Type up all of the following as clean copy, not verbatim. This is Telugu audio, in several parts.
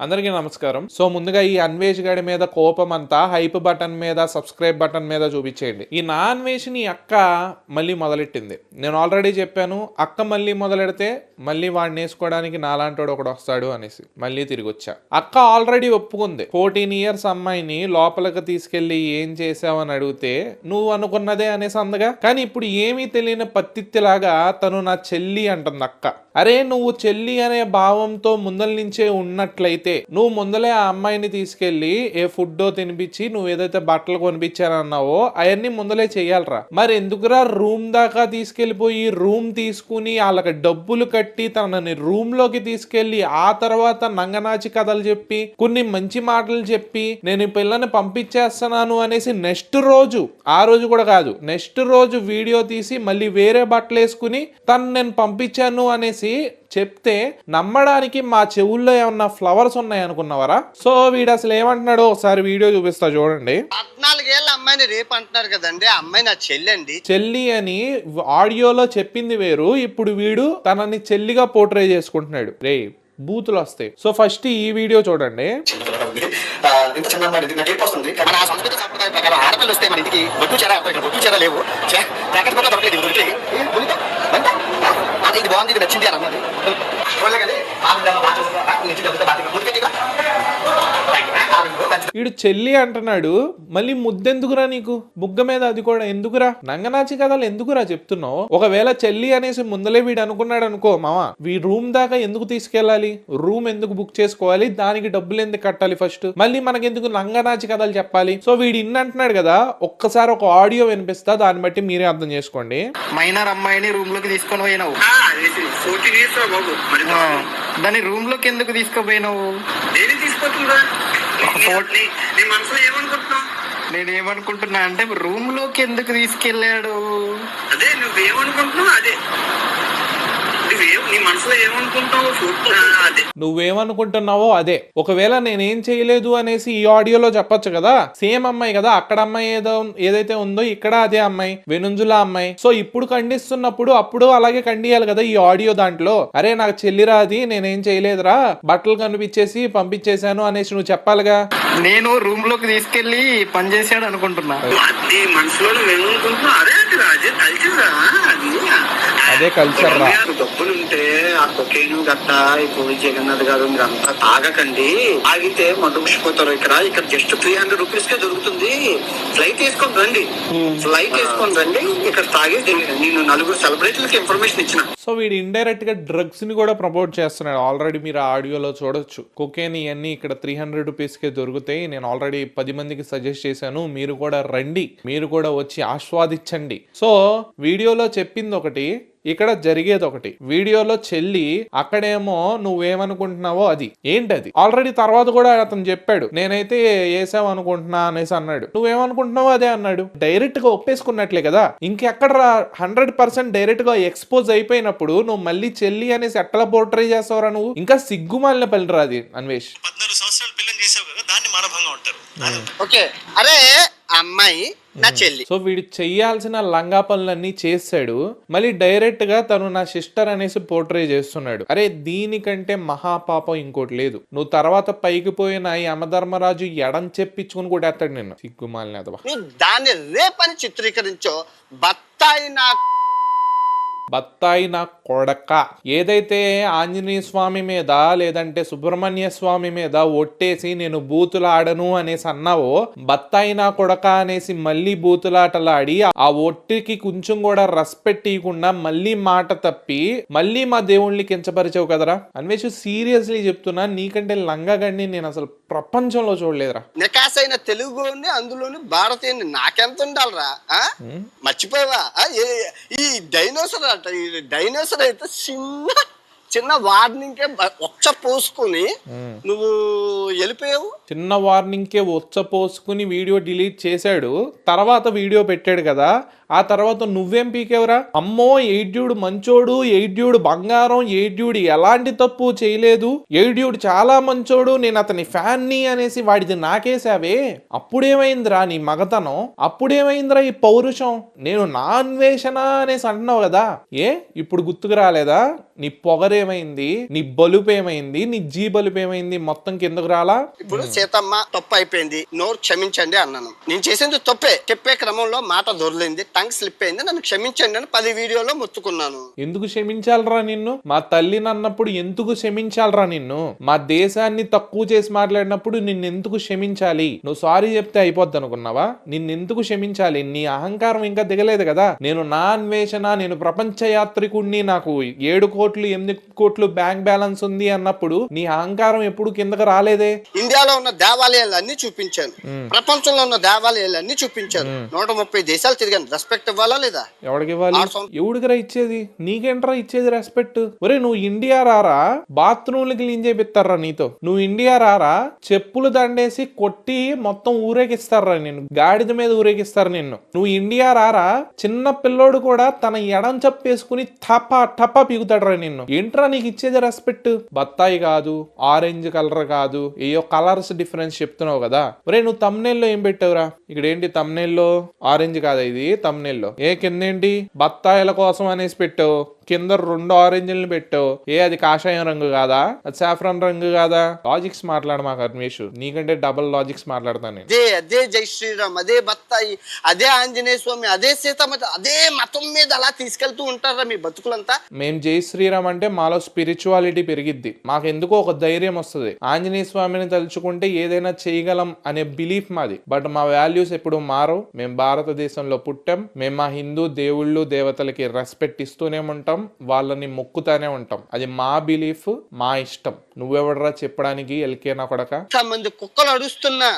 అందరికీ నమస్కారం. సో ముందుగా ఈ అన్వేష్ గడి మీద కోపం అంతా హైప్ బటన్ మీద సబ్స్క్రైబ్ బటన్ మీద చూపించేయండి. ఈ నా అన్వేషిని అక్క మళ్ళీ మొదలెట్టింది. నేను ఆల్రెడీ చెప్పాను, అక్క మళ్ళీ మొదలెడితే మళ్ళీ వాడిని వేసుకోవడానికి నాలాంటోడు ఒకడు వస్తాడు అనేసి మళ్ళీ తిరిగి వచ్చా. అక్క ఆల్రెడీ ఒప్పుకుంది. 14 years అమ్మాయిని లోపలికి తీసుకెళ్లి ఏం చేసావని అడిగితే నువ్వు అనుకున్నదే అనేసి అందగా. కానీ ఇప్పుడు ఏమీ తెలియని పత్తిత్తిలాగా తను నా చెల్లి అంటుంది అక్క. అరే నువ్వు చెల్లి అనే భావంతో ముందల నుంచే ఉన్నట్లయితే నువ్వు ముందలే ఆ అమ్మాయిని తీసుకెళ్లి ఏ ఫుడ్డో తినిపించి నువ్వు ఏదైతే బట్టలు కొనిపించానన్నావో అవన్నీ ముందలే చెయ్యాలరా. మరి ఎందుకురా రూమ్ దాకా తీసుకెళ్లిపోయి రూమ్ తీసుకుని వాళ్ళకి డబ్బులు కట్టి తనని రూమ్ లోకి తీసుకెళ్లి ఆ తర్వాత నంగనాచి కథలు చెప్పి కొన్ని మంచి మాటలు చెప్పి నేను ఈ పిల్లని పంపించేస్తున్నాను అనేసి నెక్స్ట్ రోజు, ఆ రోజు కూడా కాదు నెక్స్ట్ రోజు వీడియో తీసి మళ్ళీ వేరే బట్టలు వేసుకుని తను నేను పంపించాను అనేసి చెప్తే నమ్మడానికి మా చెవుల్లో ఏమన్నా ఫ్లవర్స్ ఉన్నాయి అనుకున్నావరా? సో వీడు అసలు ఏమంటున్నాడో ఒకసారి వీడియో చూపిస్తా చూడండి. 14 ఏళ్ళ అమ్మాయిని రేపు అంటున్నారు కదండి, ఆ అమ్మాయి నా చెల్లి అండి. చెల్లి అని ఆడియోలో చెప్పింది వేరు, ఇప్పుడు వీడు తనని చెల్లిగా పోర్ట్రే చేసుకుంటున్నాడు. రే బూతులు వస్తాయి. సో ఫస్ట్ ఈ వీడియో చూడండి. ఆడపిల్లలు వస్తే మన ఇంటికి బొట్టు చెర లేవు, ఇది బాగుంది, ఇది నచ్చింది అని అన్నది. వీడు చెల్లి అంటున్నాడు, మళ్ళీ ముద్దెందుకురా నీకు? బుగ్గ మీద అది కూడా ఎందుకురా? నంగనాచి కథలు ఎందుకురా చెప్తున్నావు? ఒకవేళ చెల్లి అనేసి ముందలే వీడు అనుకున్నాడు అనుకో, మామ వీ రూమ్ దాకా ఎందుకు తీసుకెళ్ళాలి? రూమ్ ఎందుకు బుక్ చేసుకోవాలి? దానికి డబ్బులు ఎందుకు కట్టాలి? ఫస్ట్ మళ్ళీ మనకెందుకు నంగనాచి కథలు చెప్పాలి? సో వీడు ఇన్ని అంటున్నాడు కదా, ఒక్కసారి ఒక ఆడియో వినిపిస్తా, దాన్ని బట్టి మీరే అర్థం చేసుకోండి. మైనర్ అమ్మాయిని రూమ్ లోకి తీసుకొని పోయినావు, దాన్ని రూమ్ లోకి ఎందుకు తీసుకుపోయినావు? నేనేమనుకుంటున్నా అంటే రూమ్ లోకి ఎందుకు తీసుకెళ్ళాడు? అదే నువ్వేమనుకుంటున్నావు, అదే నీ మనసులో ఏమనుకుంటావు అదే నువ్వేమనుకుంటున్నావో అదే. ఒకవేళ నేనేం చేయలేదు అనేసి ఈ ఆడియోలో చెప్పొచ్చు కదా, సేమ్ అమ్మాయి కదా, అక్కడ అమ్మాయి ఏదైతే ఉందో ఇక్కడ అదే అమ్మాయి, వెనుంజుల అమ్మాయి. సో ఇప్పుడు ఖండిస్తున్నప్పుడు అప్పుడు అలాగే ఖండియాలి కదా ఈ ఆడియో దాంట్లో. అరే నాకు చెల్లిరా అది, నేనేం చేయలేదురా, బట్టలు కనిపించేసి పంపించేశాను అనేసి నువ్వు చెప్పాలిగా. నేను రూమ్ లోకి తీసుకెళ్లి పని చేశాడు అనుకుంటున్నా. నీ మనసులో నువ్వేమనుకుంటున్నావు అదే అదే కల్చర్, అదే కల్చర్ రా. డబ్బులుంటే ఆ కొకేను గట్ట ఇప్పుడు జగన్నాథ్ గారు మీరు అంతా తాగకండి, తాగితే మటుకుపోతారు. ఇక్కడ జస్ట్ 300 rupees కే దొరుకుతుంది. ఫ్లైట్ వేసుకొని రండి, ఇక్కడ తాగేసి నేను 4 సెలబ్రిటీలకి ఇన్ఫర్మేషన్ ఇచ్చిన. సో వీడు ఇండైరెక్ట్ గా డ్రగ్స్ ని కూడా ప్రమోట్ చేస్తున్నాడు. ఆల్రెడీ మీరు ఆడియోలో చూడొచ్చు. కొకేన్ ఇవన్నీ ఇక్కడ 300 rupees కే దొరుకుతాయి. నేను ఆల్రెడీ 10 మందికి సజెస్ట్ చేశాను, మీరు కూడా రండి, మీరు కూడా వచ్చి ఆస్వాదించండి. సో వీడియోలో చెప్పింది ఒకటి, ఇక్కడ జరిగేది ఒకటి. వీడియోలో చెల్లి, అక్కడేమో నువ్వేమనుకుంటున్నావో అది ఏంటది. ఆల్రెడీ తర్వాత కూడా అతను చెప్పాడు, నేనైతే వేసావు అనుకుంటున్నా అనేసి అన్నాడు. నువ్వేమనుకుంటున్నావో అదే అన్నాడు. డైరెక్ట్ గా ఒప్పేసుకున్నట్లే కదా. ఇంకెక్కడ 100% డైరెక్ట్ గా ఎక్స్పోజ్ అయిపోయినప్పుడు నువ్వు మళ్ళీ చెల్లి అనేసి ఎట్లా పోర్ట్రే చేస్తావురా? నువ్వు ఇంకా సిగ్గుమాలిన పల్లెరా అది. అన్వేష్ 14 సంవత్సరాల పిల్లని చేసావు కదా, దాన్ని మానభంగా ఉంటారు. ఓకే, అరే అమ్మాయి నా చెల్లి. సో వీడు చెయ్యాల్సిన లంగా పనులన్నీ చేశాడు, మళ్ళీ డైరెక్ట్ గా తను నా సిస్టర్ అనేసి పోర్ట్రే చేస్తున్నాడు. అరే దీనికంటే మహాపాపం ఇంకోటి లేదు. నువ్వు తర్వాత పైకి పోయిన ఈ యమధర్మరాజు ఎడం చెప్పించుకుని కూడా ఎత్తాడు నిన్ను, సిగ్గుమాలినదవా. నువ్వు దాన్ని రేపని చిత్రీకరించో, బత్తాయి నా కొడక. ఏదైతే ఆంజనేయ స్వామి మీద లేదంటే సుబ్రహ్మణ్య స్వామి మీద ఒట్టేసి నేను బూతులాడను అనేసి అన్నావో, బత్తాయి నా కొడక అనేసి మళ్ళీ బూతులాటలాడి ఆ ఒట్టికి కొంచెం కూడా రెస్పెక్ట్ ఇవ్వకుండా మళ్ళీ మాట తప్పి మళ్ళీ మా దేవుళ్ళని కించపరిచావు కదరా. అన్వేష్ సీరియస్లీ చెప్తున్నా, నీకంటే లంగగండి నేను అసలు ప్రపంచంలో చూడలేదురా. నికాసైన తెలుగుని అందులోని భారతీయుని నాకెంత ఉండాలరా? మర్చిపోయావా? ఈ డైనోసర్ అంట, ఈ డైనోసర్ అయితే చిన్న వార్నింగ్ ఒచ్చ పోసుకుని నువ్వు వెళ్ళిపోయావు. చిన్న వార్నింగ్కే పోసుకుని వీడియో డిలీట్ చేశాడు, తర్వాత వీడియో పెట్టాడు కదా, ఆ తర్వాత నువ్వేం పీకేవరా? అమ్మో ఎయిడ్యూడ్ మంచోడు, ఎయిడ్యూడ్ బంగారం, ఎయిడ్యూడ్ ఎలాంటి తప్పు చేయలేదు, ఎయిడ్యూడ్ చాలా మంచోడు, నేను అతని ఫ్యాన్ని అనేసి వాడిది నాకేసావే. అప్పుడేమైందిరా నీ మగతనం? అప్పుడేమైందిరా ఈ పౌరుషం? నేను నా అన్వేషణ అనేసి అంటున్నావు కదా, ఇప్పుడు గుర్తుకు రాలేదా? నీ పొగరేమైంది, నీ బలుపు ఏమైంది, నీ జీ బలుపు ఏమైంది, మొత్తం కిందకు రాలా? ఇప్పుడు సీతమ్మ తప్పు అయిపోయింది, నోరు క్షమించండి అన్నాను. నేను చేసింది తప్పే, చెప్పే క్రమంలో మాట దొరలింది, టంగ్ స్లిప్ అయింది, నన్ను క్షమించండి అని 10 వీడియోలో మొత్తుకున్నాను. ఎందుకు క్షమించాలరా నిన్ను? మా తల్లిని అన్నప్పుడు ఎందుకు క్షమించాలరా నిన్ను? మా దేశాన్ని తక్కువ చేసి మాట్లాడినప్పుడు నిన్నెందుకు క్షమించాలి? నువ్వు సారీ చెప్తే అయిపోద్ది అనుకున్నావా? నిన్నెందుకు క్షమించాలి? నీ అహంకారం ఇంకా దిగలేదు కదా. నేను నా అన్వేషణ, నేను ప్రపంచ యాత్రికుడిని, నాకు 7 కోట్లు 8 కోట్లు బ్యాంక్ బ్యాలెన్స్ ఉంది అన్నప్పుడు నీ అహంకారం ఎప్పుడు కిందకు రాలేదే. ఇండియాలో ఉన్న దేవాలయాలన్నీ చూపించాను, ప్రపంచంలో ఉన్న దేవాలయాలన్నీ చూపించాను, 130 దేశాలు తిరిగాను. రెస్పెక్ట్ ఇవ్వాలా లేదా? ఎవడికి ఇవ్వాలి? ఎవడికిరా ఇచ్చేది? నీకేంట్రా ఇచ్చేది రెస్పెక్ట్? ఒరే నువ్వు ఇండియా రారా, బాత్రూమ్లు క్లీన్ చేపిస్తారా నీతో? నువ్వు ఇండియా రారా, చెప్పులు దండేసి కొట్టి మొత్తం ఊరేగిస్తారా నిన్ను, గాడిద మీద ఊరేగిస్తారు నిన్ను. నువ్వు ఇండియా రారా, చిన్న పిల్లోడు కూడా తన ఎడం చెప్పేసుకుని టపా టపా పీగుతాడరా నిన్ను. ఏంట్రా నీకు ఇచ్చేది రెస్పెక్ట్? బత్తాయి కాదు, ఆరెంజ్ కలర్ కాదు, ఏయో కలర్స్ డిఫరెన్స్ చెప్తున్నావు కదా. ఒరే నువ్వు తమ్నెల్లో ఏం పెట్టావురా? ఇక్కడ ఏంటి తమ్నెల్లో? ఆరెంజ్ కాదా ఇది తమ్నెల్లో? కిందేంటి బత్తాయిల కోసం అనేసి పెట్టావు, కింద 2 ఆరెంజ్లను పెట్టావు. అది కాషాయం రంగు కాదా? అది సాఫ్రాన్ రంగు కాదా? లాజిక్స్ మాట్లాడు మాకు అర్మేష్, నీకంటే డబల్ లాజిక్స్ మాట్లాడతాను నేను. అదే జై శ్రీరామ్, అదే బత్తాయి, అదే ఆంజనేయ స్వామి, అదే సీతమ్మ, అదే మతం మీద అలా తీసుకెళ్తూ ఉంటారా మీ బతుకులంతా? మేం జై శ్రీరామ్ అంటే మాలో స్పిరిచువాలిటీ పెరిగిద్ది, మాకెందుకో ఒక ధైర్యం వస్తుంది. ఆంజనేయ స్వామిని తలుచుకుంటే ఏదైనా చేయగలం అనే బిలీఫ్ మాది. బట్ మా వాల్యూస్ ఎప్పుడు మారవు. మేము భారతదేశంలో పుట్టాం, మేము మా హిందూ దేవుళ్ళు దేవతలకి రెస్పెక్ట్ ఇస్తూనే ఉంటాం, వాళ్ళని మొక్కుతానే ఉంటాం. అది మా బిలీఫ్, మా ఇష్టం. నువ్వెవడరా చెప్పడానికి? ఎల్కేనా కొడక. మంది కుక్కలు అడుస్తున్నా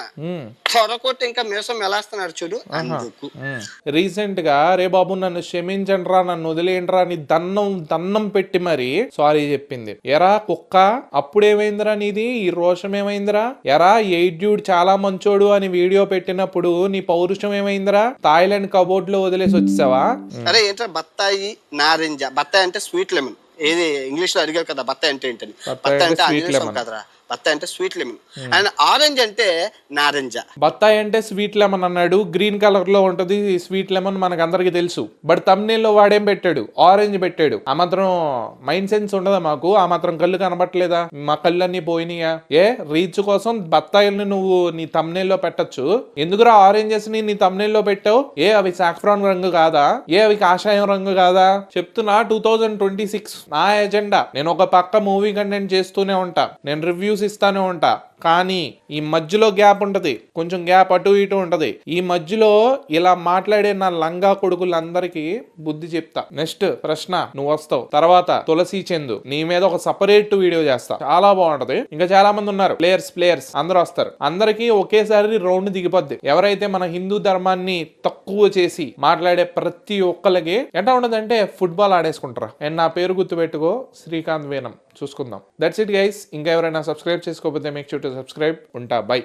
త్వరకొట్టి ఇంకా మీసం ఎలాస్తున్నారు చూడు. రీసెంట్ గా రే బాబు నన్ను క్షమించండిరా, నన్ను వదిలేయండిరా అని దన్నం పెట్టి మరి సారీ చెప్పింది. ఎరా కుక్క, అప్పుడేమైందిరా నీది ఈ రోషం? ఏమైందిరా? ఎరా ఎయిడ్యూడ్ చాలా మంచోడు అని వీడియో పెట్టినప్పుడు నీ పౌరుషం ఏమైందిరా? థాయిలాండ్ కబోర్డ్ లో వదిలేసి వచ్చావా? అరే ఏంటో బత్తాయి, నారింజ. బత్తాయి అంటే స్వీట్ లెమన్. ఏది ఇంగ్లీష్ లో అడిగారు కదా బత్తాయి అంటే ఏంటని. బత్తాయి అంటే ఆంజనేయ కదరా, బత్తాయి అంటే స్వీట్ లెమన్. అండ్ ఆరెంజ్ అంటే నారింజ. బత్తాయి అంటే స్వీట్ లెమన్ అన్నాడు, గ్రీన్ కలర్ లో ఉంటది స్వీట్ లెమన్, మనకు అందరికి తెలుసు. బట్ తమ్నేల్లో వాడేం పెట్టాడు? ఆరెంజ్ పెట్టాడు. ఆ మాత్రం మైండ్ సెన్స్ ఉండదా మాకు? ఆ మాత్రం కళ్ళు కనబట్టలేదా? మా కళ్ళు అన్ని పోయినాయా? రీచ్ కోసం బత్తాయిల్ని నువ్వు నీ తమ్నేల్లో పెట్టచ్చు, ఎందుకురా ఆరెంజెస్ ని నీ తమ్నేల్లో పెట్టావు? అవి సాఫ్రాన్ రంగు కాదా? అవి కాషాయం రంగు కాదా? చెప్తున్నా 2026 నా ఎజెండా. నేను ఒక పక్క మూవీ కంటెంట్ చేస్తూనే ఉంటా, నేను రివ్యూస్ ఇస్తానే ఉంటా, కానీ ఈ మధ్యలో గ్యాప్ ఉంటది, కొంచెం గ్యాప్ అటు ఇటు ఉంటది. ఈ మధ్యలో ఇలా మాట్లాడే నా లంగా కొడుకులందరికీ బుద్ధి చెప్తా. నెక్స్ట్ ప్రశ్న నువ్వు వస్తావు, తర్వాత తులసి చందు నీ మీద ఒక సపరేట్ వీడియో చేస్తా, చాలా బాగుంటది. ఇంకా చాలా మంది ఉన్నారు ప్లేయర్స్ అందరూ వస్తారు, అందరికీ ఒకేసారి రౌండ్ దిగిపోద్ది. ఎవరైతే మన హిందూ ధర్మాన్ని తక్కువ చేసి మాట్లాడే ప్రతి ఒక్కరికి ఎట్లా ఉండదంటే ఫుట్బాల్ ఆడేసుకుంటారా. అండ్ నా పేరు గుర్తుపెట్టుకో, శ్రీకాంత్ వేనం. చూసుకుందాం. That's it guys. ఇంకా ఎవరైనా సబ్స్క్రైబ్ చేసుకోకపోతే మేక్ షూర్ టు సబ్స్క్రైబ్. ఉంటా, బై.